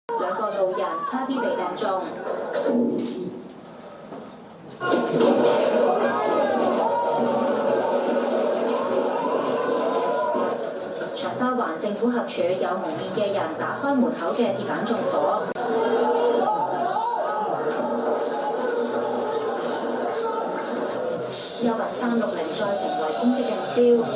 兩個路人差啲被掟中。長沙灣政府合署有蒙面嘅人打開門口嘅鐵板縱火。幽魂360再成為攻擊嘅目標。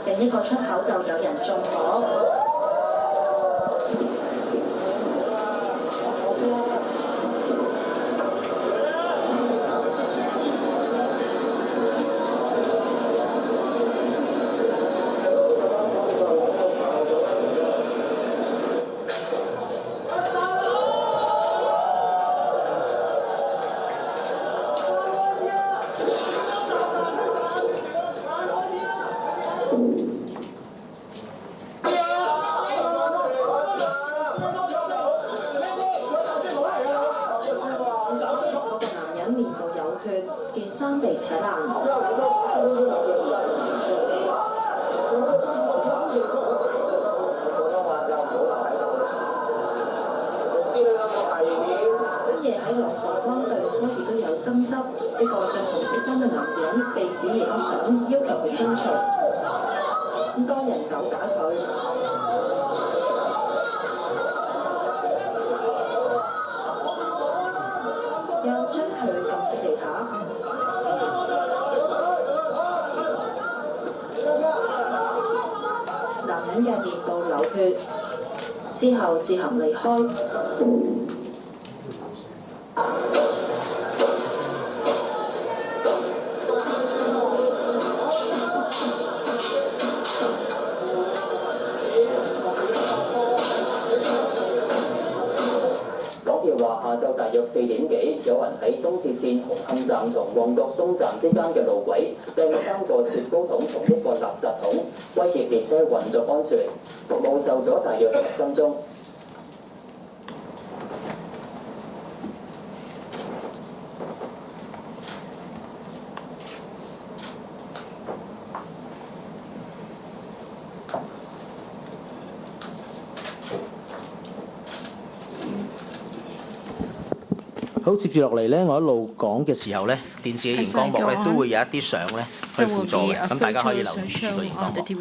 另一個出口就有人縱火。件衫被扯爛。今夜喺羅浮崗對開亦都有爭執，一個着紅色衫嘅男人被指影相，要求佢刪除，咁多人扭打佢。又將佢撳至地下。男人嘅面部流血，之後自行離開。話下晝大約4點幾，有人喺東鐵線紅磡站同旺角東站之間嘅路軌掟3個雪糕筒同1個垃圾桶，威脅列車運作安全，服務受阻大約10分鐘。好，接住落嚟咧，我一路講嘅時候咧，電視嘅熒光幕咧都會有一啲相咧去輔助嘅，咁大家可以留意住個熒光幕。琴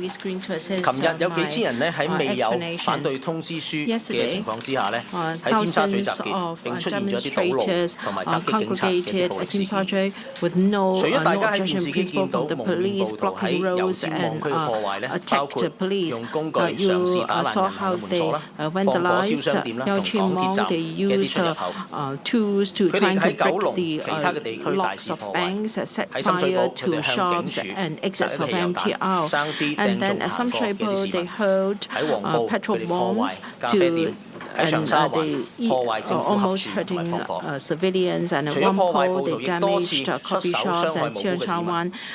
日有幾千人咧喺未有反對通知書嘅情況之下咧，喺尖沙咀集結，並出現咗一啲堵路同埋襲擊警察嘅暴力事件。除咗大家喺電視機見到蒙面暴徒喺有線網區嘅破壞咧，包括用工具嘗試打爛銀行嘅門鎖啦，放火燒商店啦，同港鐵站嘅一啲出入口。佢哋喺九龍其他嘅地區大肆破壞，喺深水埗佢哋向警署實一氣又彈，爭啲掟中行過嘅啲市民。喺黃埔佢哋破壞咖啡店，喺長沙灣破壞政府合署同埋放火。除咗破壞暴徒，亦多次出手傷害無辜嘅市民。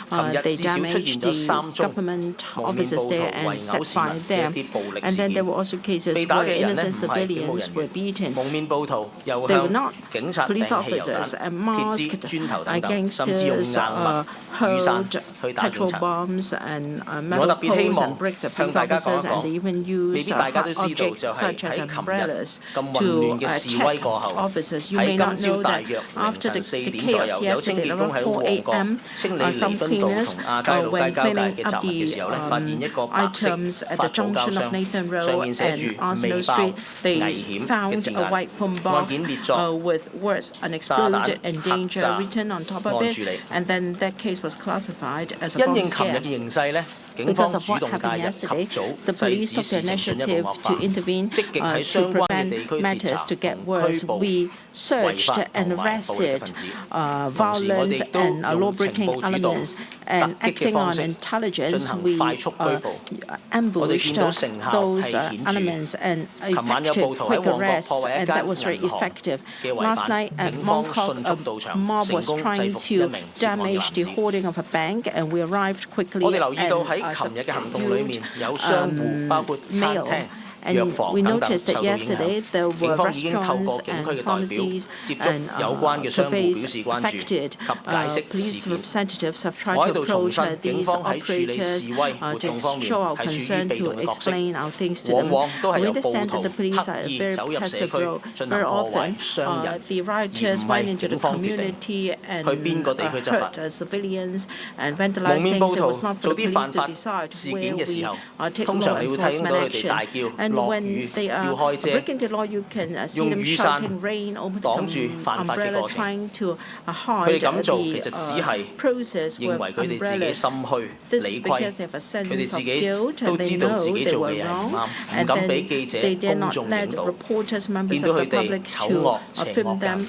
琴日至少出現咗3宗蒙面暴徒圍毆市民嘅一啲暴力事件。被打嘅人呢唔係警務人員，蒙面暴徒又向警察掟汽油彈、鐵枝、磚頭等等，甚至用硬物、雨傘去打警察。我特別希望向大家講一講，未必大家都知道，就係喺琴日咁混亂嘅示威過後，喺今朝大約凌晨4點左右，有清潔工喺旺角清理彌敦道同亞皆老街交界嘅雜物嘅時候咧，發現一個白色發泡膠箱，上面寫住未爆危險嘅字眼，案件列作炸彈、黑炸、按處理。因應琴日嘅形勢咧，警方主動介入，及早制止事情進一步惡化，積極喺相關嘅地區截查同拘捕違法同埋暴力嘅分子。同時，我哋亦都用情報主導、突擊嘅方式進行快速拘捕。我哋見到成效係顯著。琴晚有暴徒喺旺角破壞一間銀行嘅圍板，警方迅速到場，成功制服1名涉案嘅男子。我哋留意到喺琴日嘅行動裏面，有商戶包括餐廳、And we noticed that yesterday there were restaurants and pharmacies and cafes affected. Police representatives have tried to approach these operators to show our concern, to explain our things to them. We understand that the police are a very passive role. Very often, the rioters went into the community and hurt civilians and vandalized things. It was not for the police to decide where we take law enforcement action. And when they are breaking the law, you can see them shouting rain, opening umbrella, trying to hide the process with umbrellas. This is because they have a sense of guilt and they know they were wrong, and then they dare not let reporters, members of the public to film them,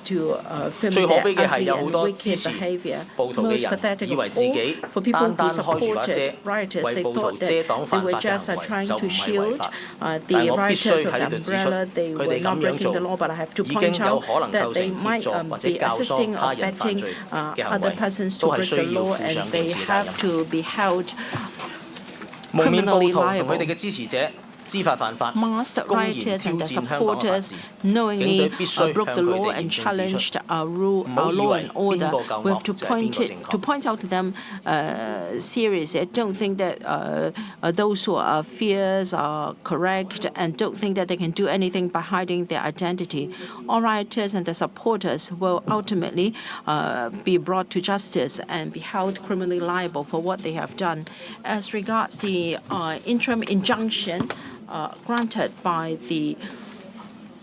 to film their ugly and wicked behavior. Most pathetic of all, for people who supported rioters, they thought that they were just trying to shield the rioters with the umbrella. They were not breaking the law, but I have to point out that they might be assisting or abetting other persons to break the law, and they have to be held criminally liable. Masked rioters and their supporters knowingly broke the law and challenged our law and order. We have to point out to them seriously. I don't think that those who are fears are correct, and don't think that they can do anything by hiding their identity. All rioters and their supporters will ultimately be brought to justice and be held criminally liable for what they have done. As regards the interim injunction granted by the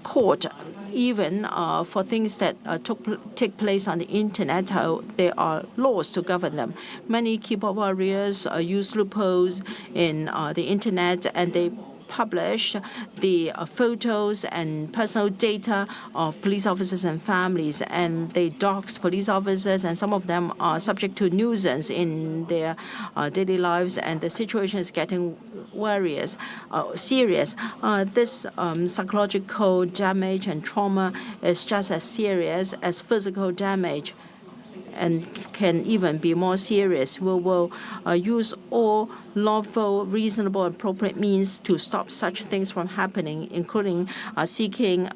court, even for things that take place on the internet, there are laws to govern them. Many keyboard warriors use loopholes in the internet, and they publish the photos and personal data of police officers and families, and they dox police officers, and some of them are subject to nuisance in their daily lives, and the situation is getting serious. This psychological damage and trauma is just as serious as physical damage, and can even be more serious. We will use all lawful, reasonable, appropriate means to stop such things from happening, including seeking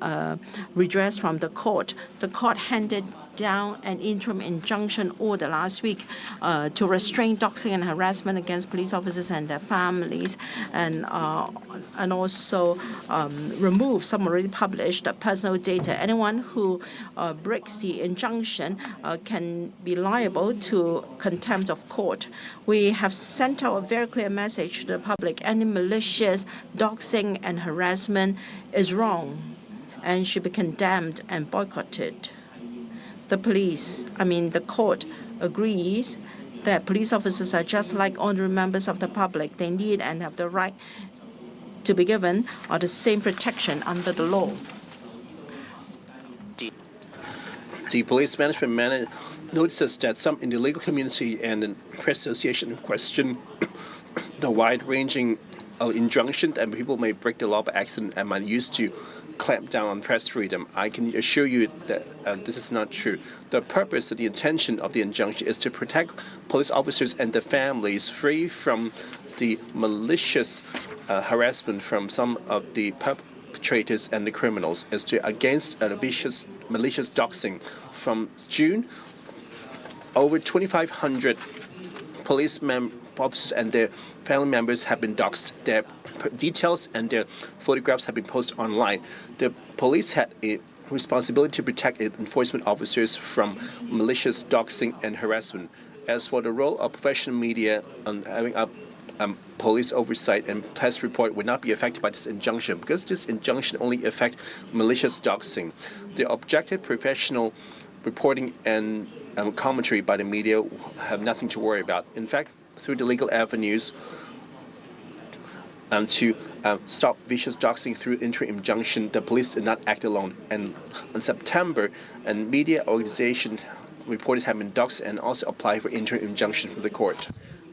redress from the court. The court handed down an interim injunction order last week to restrain doxing and harassment against police officers and their families, and also remove some already published personal data. Anyone who breaks the injunction can be liable to contempt of court. We have sent out a very clear message to the public. Any malicious doxing and harassment is wrong and should be condemned and boycotted. The court agrees that police officers are just like ordinary members of the public. They need and have the right to be given the same protection under the law. The police management notices that some in the legal community and the press association question the wide-ranging injunction that people may break the law by accident and might use to clamp down on press freedom. I can assure you that this is not true. The purpose and the intention of the injunction is to protect police officers and their families free from the malicious harassment from some of the perpetrators and the criminals, as to against malicious doxing. From June, over 2,500 police officers and their family members have been doxed. Their details and their photographs have been posted online. The police had a responsibility to protect enforcement officers from malicious doxing and harassment. As for the role of professional media on having a police oversight and press report would not be affected by this injunction, because this injunction only affects malicious doxing. The objective professional reporting and commentary by the media have nothing to worry about. In fact, through the legal avenues to stop vicious doxing through interim injunction, the police did not act alone. And in September, a media organization reported having been doxed and also applied for interim injunction from the court.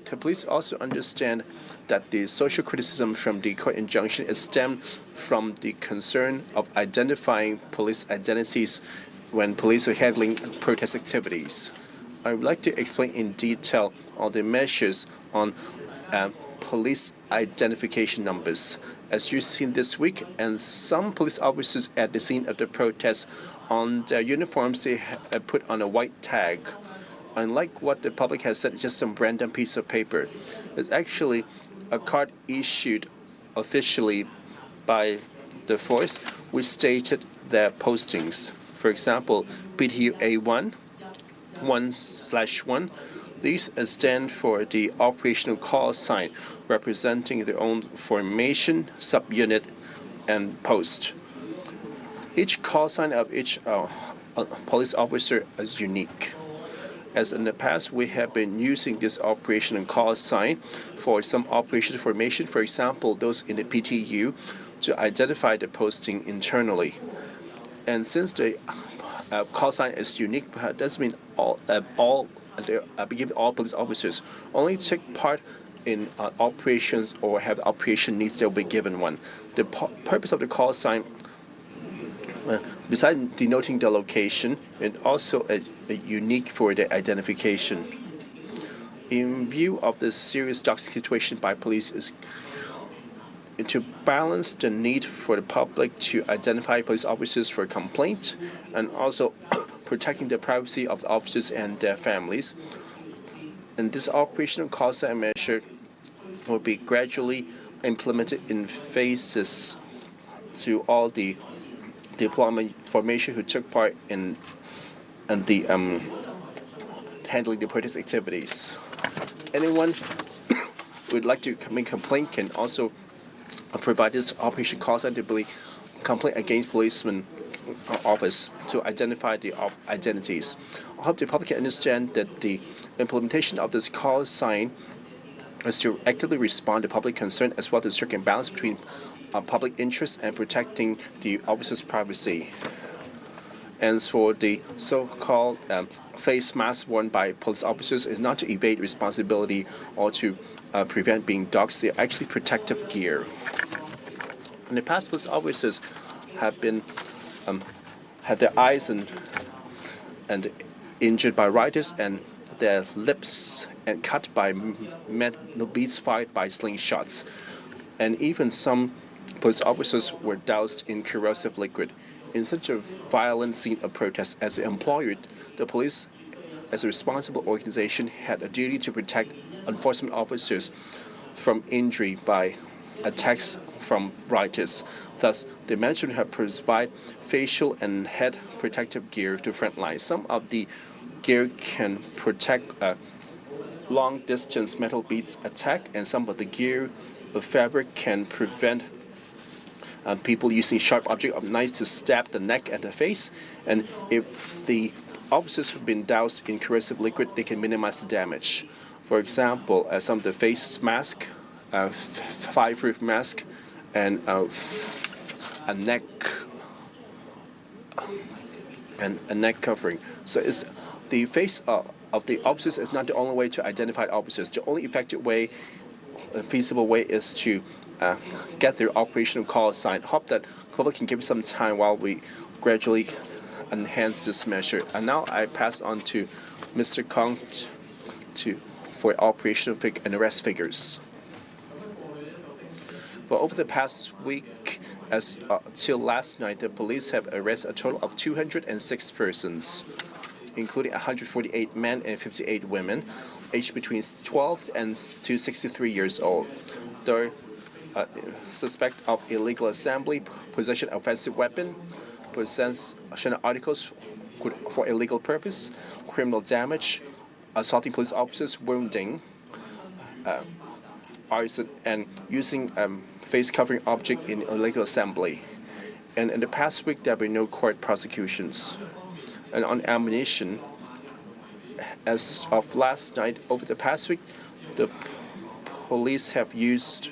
The police also understand that the social criticism from the court injunction is stemmed from the concern of identifying police identities when police are handling protest activities. I would like to explain in detail all the measures on police identification numbers. as you've seen this week, and some police officers at the scene of the protest, on their uniforms they put on a white tag. Unlike what the public has said, just some random piece of paper. It's actually a card issued officially by the force, which stated their postings. For example, BTUA1, 1/1. These stand for the operational call sign, representing their own formation, subunit, and post. Each call sign of each police officer is unique. As in the past, we have been using this operational call sign for some operation formation, for example, those in the PTU, to identify the posting internally. And since the call sign is unique, it doesn't mean all police officers only take part in operations or have operation needs. They'll be given one. The purpose of the call sign, besides denoting the location, it also a unique for the identification. In view of the serious doxing situation by police, is to balance the need for the public to identify police officers for complaint and also protecting the privacy of the officers and their families. And this operational call sign measure will be gradually implemented in phases to all the deployment formation who took part in the handling the protest activities. Anyone who would like to make a complaint can also provide this operation call sign to be complaint against policeman office to identify the identities. I hope the public can understand that the implementation of this call sign is to actively respond to public concern as well as strike a balance between public interest and protecting the officer's privacy. And for the so-called face mask worn by police officers is not to evade responsibility or to prevent being doxxed. They're actually protective gear. In the past, police officers have been had their eyes and injured by rioters and their lips and cut by beads fired by slingshots. And even some police officers were doused in corrosive liquid. In such a violent scene of protest, as an employer, the police, as a responsible organization, had a duty to protect enforcement officers from injury by attacks from rioters. Thus, the management have provided facial and head protective gear to frontline. Some of the gear can protect long-distance metal beads attack, and some of the gear of fabric can prevent people using sharp object of knives to stab the neck and the face. And if the officers have been doused in corrosive liquid, they can minimize the damage. For example, some of the face mask, fireproof mask, and a neck covering. So it's the face of the officers is not the only way to identify officers. The only effective way, feasible way, is to get their operational call sign. Hope that public can give some time while we gradually enhance this measure. And now I pass on to Mr. Kong for operational and arrest figures. Well, over the past week, till last night, the police have arrested a total of 206 persons, including 148 men and 58 women, aged between 12 and 63 years old. They're suspect of illegal assembly, possession of offensive weapon, possession of articles for illegal purpose, criminal damage, assaulting police officers, wounding, arson, and using face covering object in illegal assembly. And in the past week, there have been no court prosecutions. And on ammunition, as of last night, over the past week, the police have used,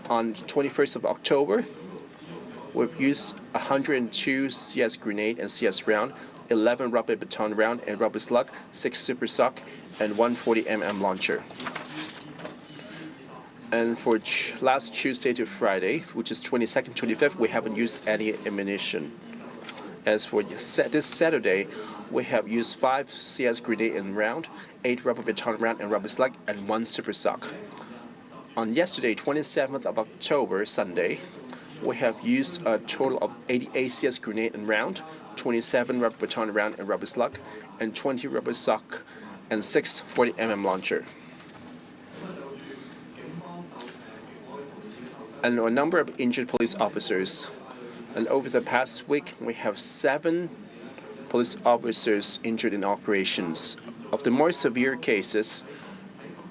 on 21st of October, we've used 102 CS grenade and CS round, 11 rubber baton round and rubber slug, 6 super sock, and 140mm launcher. And for last Tuesday to Friday, which is 22nd, 25th, we haven't used any ammunition. As for this Saturday, we have used 5 CS grenade and round, 8 rubber baton round and rubber slug, and 1 super sock. On yesterday, 27th of October, Sunday, we have used a total of 80 ACS grenade and round, 27 rubber baton round and rubber slug, and 20 rubber sock, and 6 40mm launcher. And a number of injured police officers. And over the past week, we have 7 police officers injured in operations. Of the more severe cases,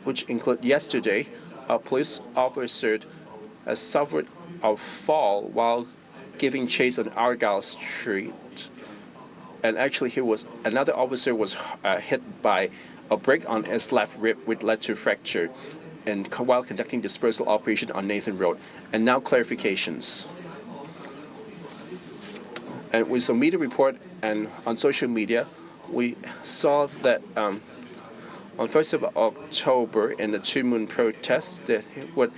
which include yesterday, a police officer has suffered a fall while giving chase on Argyle Street. And actually, another officer was hit by a brick on his left rib, which led to fracture, and while conducting dispersal operation on Nathan Road. And now clarifications. And with some media report and on social media, we saw that on 1st of October in the Two Moon protests that were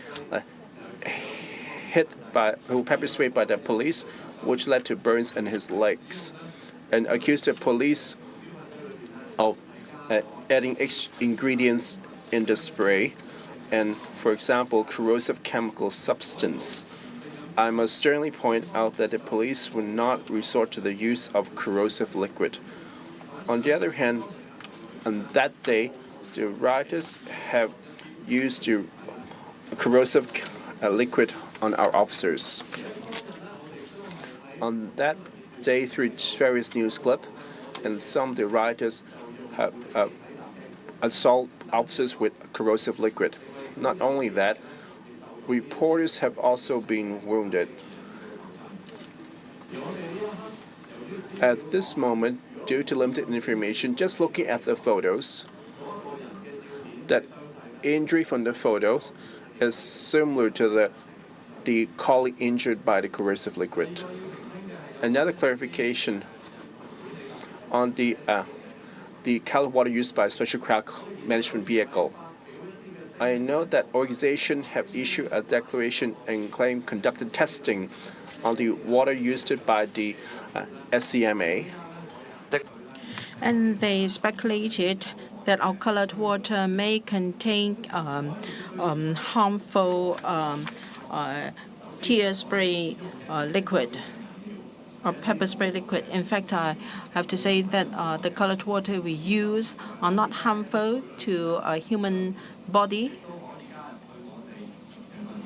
pepper sprayed by the police, which led to burns in his legs, and accused the police of adding ingredients in the spray, and, for example, corrosive chemical substance. I must sternly point out that the police would not resort to the use of corrosive liquid. On the other hand, on that day, the rioters have used corrosive liquid on our officers. On that day, through various news clips, and some of the rioters have assaulted officers with corrosive liquid. Not only that, reporters have also been wounded. At this moment, due to limited information, just looking at the photos, that injury from the photos is similar to the colleague injured by the corrosive liquid. Another clarification on the colored water used by a special crowd management vehicle. I know that organizations have issued a declaration and claim conducted testing on the water used by the SCMA. And they speculated that our colored water may contain harmful tear spray liquid or pepper spray liquid. In fact, I have to say that the colored water we use are not harmful to a human body.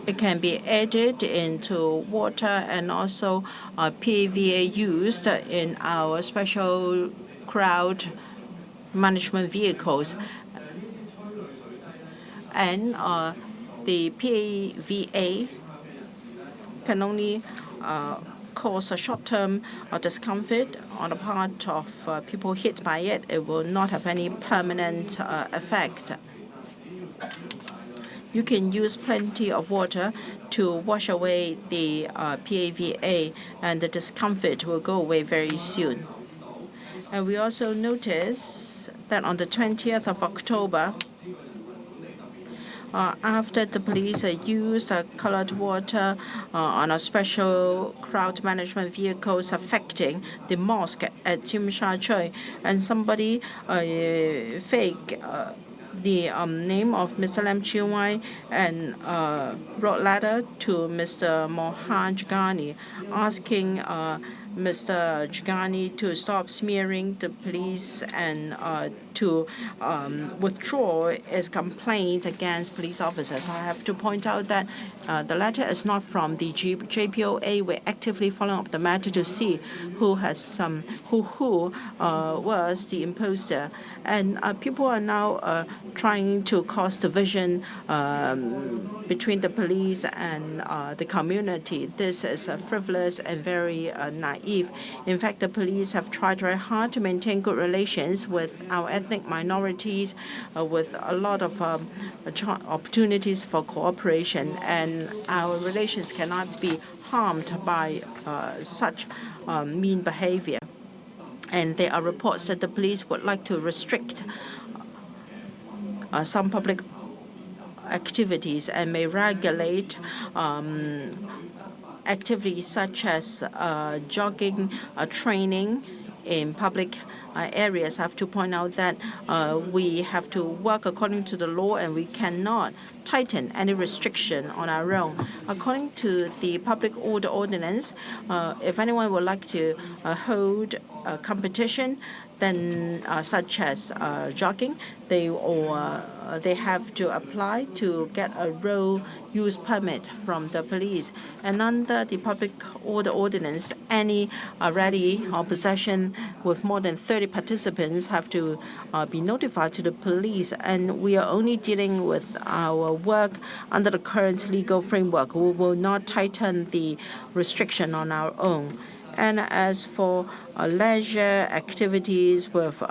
It can be added into water, and also PAVA used in our special crowd management vehicles. And the PAVA can only cause a short-term discomfort on the part of people hit by it. It will not have any permanent effect. You can use plenty of water to wash away the PAVA, and the discomfort will go away very soon. And we also notice that on the 20th of October, after the police used colored water on a special crowd management vehicles affecting the mosque at Tsui, and somebody fake the name of Mr. Lam Chiu Wai and wrote letter to Mr. Mohan Jagani asking Mr. Jagani to stop smearing the police and to withdraw his complaint against police officers. I have to point out that the letter is not from the JPOA. We're actively following up the matter to see who was the imposter. And people are now trying to cause division between the police and the community. This is frivolous and very naive. In fact, the police have tried very hard to maintain good relations with our ethnic minorities, with a lot of opportunities for cooperation, and our relations cannot be harmed by such mean behavior. And there are reports that the police would like to restrict some public activities and may regulate activities such as jogging training in public areas, I have to point out that we have to work according to the law, and we cannot tighten any restriction on our own. According to the Public Order Ordinance, if anyone would like to hold a competition, then such as jogging, they have to apply to get a road use permit from the police. And under the Public Order Ordinance, any rally or procession with more than 30 participants have to be notified to the police. And we are only dealing with our work under the current legal framework. We will not tighten the restriction on our own. And as for leisure activities with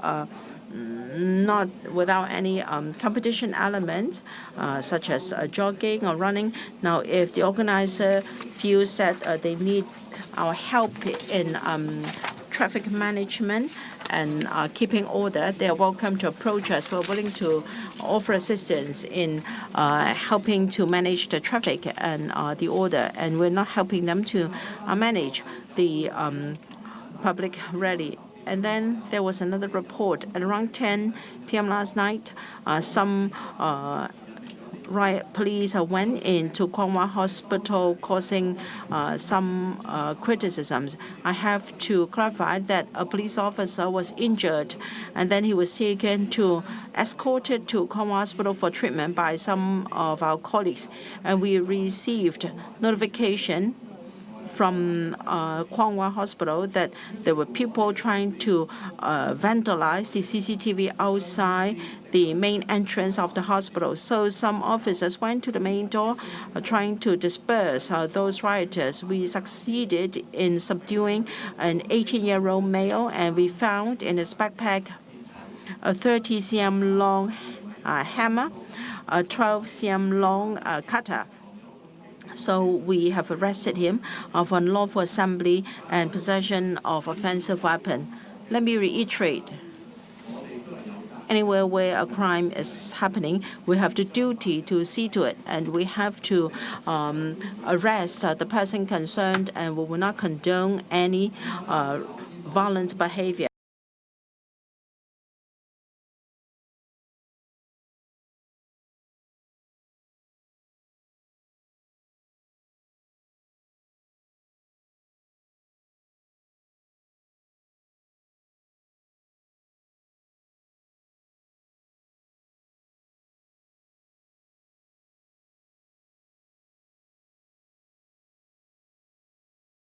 not without any competition element, such as jogging or running. Now, if the organizer feels that they need our help in traffic management and keeping order, they are welcome to approach us. We're willing to offer assistance in helping to manage the traffic and the order, and we're not helping them to manage the public rally. And then there was another report. At around 10 p.m. last night, some riot police went into Kwong Wai Hospital, causing some criticisms. I have to clarify that a police officer was injured, and then he was escorted to Kwong Wai Hospital for treatment by some of our colleagues. And we received notification from Kwong Wai Hospital that there were people trying to vandalize the CCTV outside the main entrance of the hospital. So some officers went to the main door trying to disperse those rioters. We succeeded in subduing an 18-year-old male, and we found in his backpack a 30 cm long hammer, a 12 cm long cutter. So we have arrested him of unlawful assembly and possession of offensive weapon. Let me reiterate. Anywhere where a crime is happening, we have the duty to see to it, and we have to arrest the person concerned, and we will not condone any violent behavior.